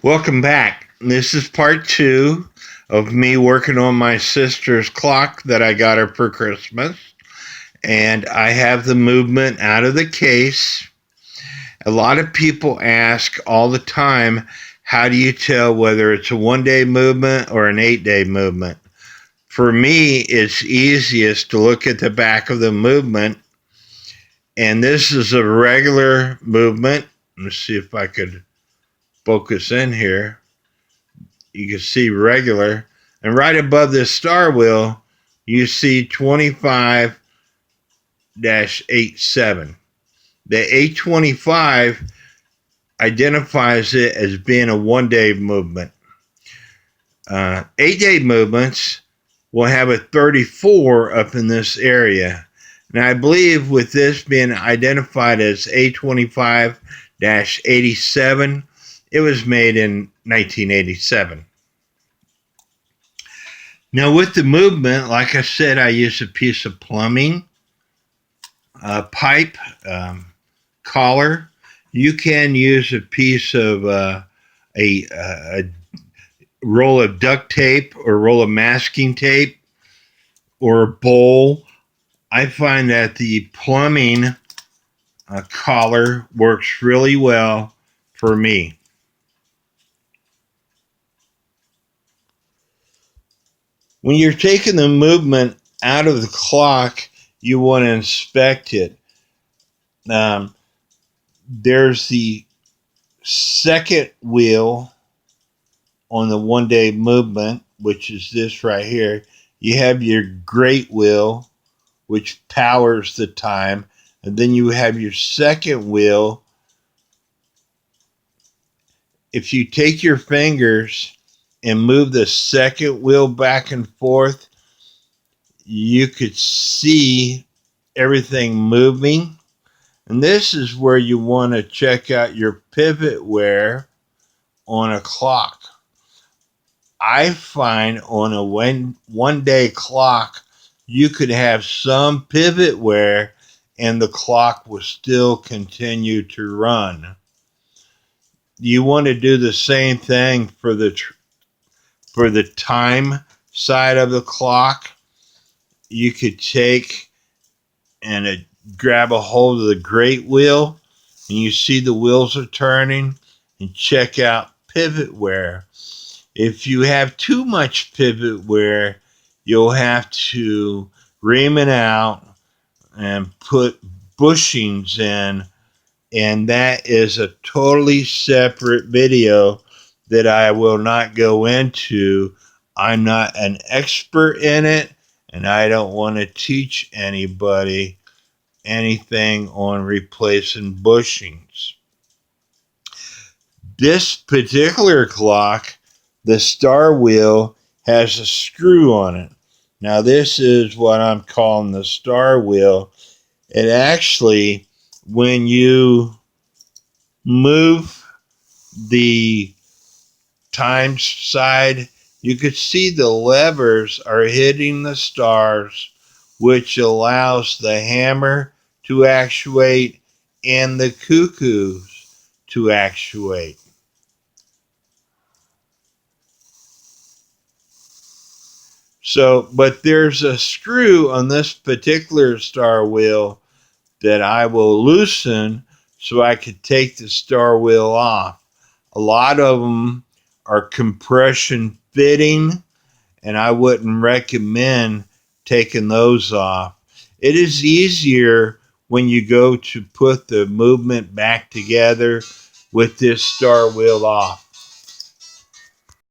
Welcome back. This is part 2 of me working on my sister's clock that I got her for Christmas. And I have the movement out of the case. A lot of people ask all the time, how do you tell whether it's a 1-day movement or an 8-day movement? For me, it's easiest to look at the back of the movement. And this is a regular movement. Let's see if I could focus in here. You can see regular, and right above this star wheel you see 25-87. The 825 identifies it as being a 1-day movement. 8-day movements will have a 34 up in this area. Now I believe with this being identified as 825-87, it was made in 1987. Now with the movement, like I said, I use a piece of plumbing, pipe, collar. You can use a piece of a roll of duct tape or roll of masking tape or a bowl. I find that the plumbing collar works really well for me. When you're taking the movement out of the clock, you want to inspect it. There's the second wheel on the 1-day movement, which is this right here. You have your great wheel, which powers the time, and then you have your second wheel. If you take your fingers and move the second wheel back and forth, you could see everything moving. And this is where you want to check out your pivot wear on a clock. I find on a 1-day clock, you could have some pivot wear and the clock will still continue to run. You want to do the same thing for the time side of the clock. You could take and grab a hold of the great wheel and you see the wheels are turning, and check out pivot wear. If you have too much pivot wear, you'll have to ream it out and put bushings in, and that is a totally separate video that I will not go into. I'm not an expert in it, and I don't want to teach anybody anything on replacing bushings. This particular clock, the star wheel, has a screw on it. Now this is what I'm calling the star wheel. It actually, when you move the time side, you could see the levers are hitting the stars, which allows the hammer to actuate and the cuckoos to actuate. So, but there's a screw on this particular star wheel that I will loosen so I could take the star wheel off. A lot of them are compression fitting, and I wouldn't recommend taking those off. It is easier when you go to put the movement back together with this star wheel off.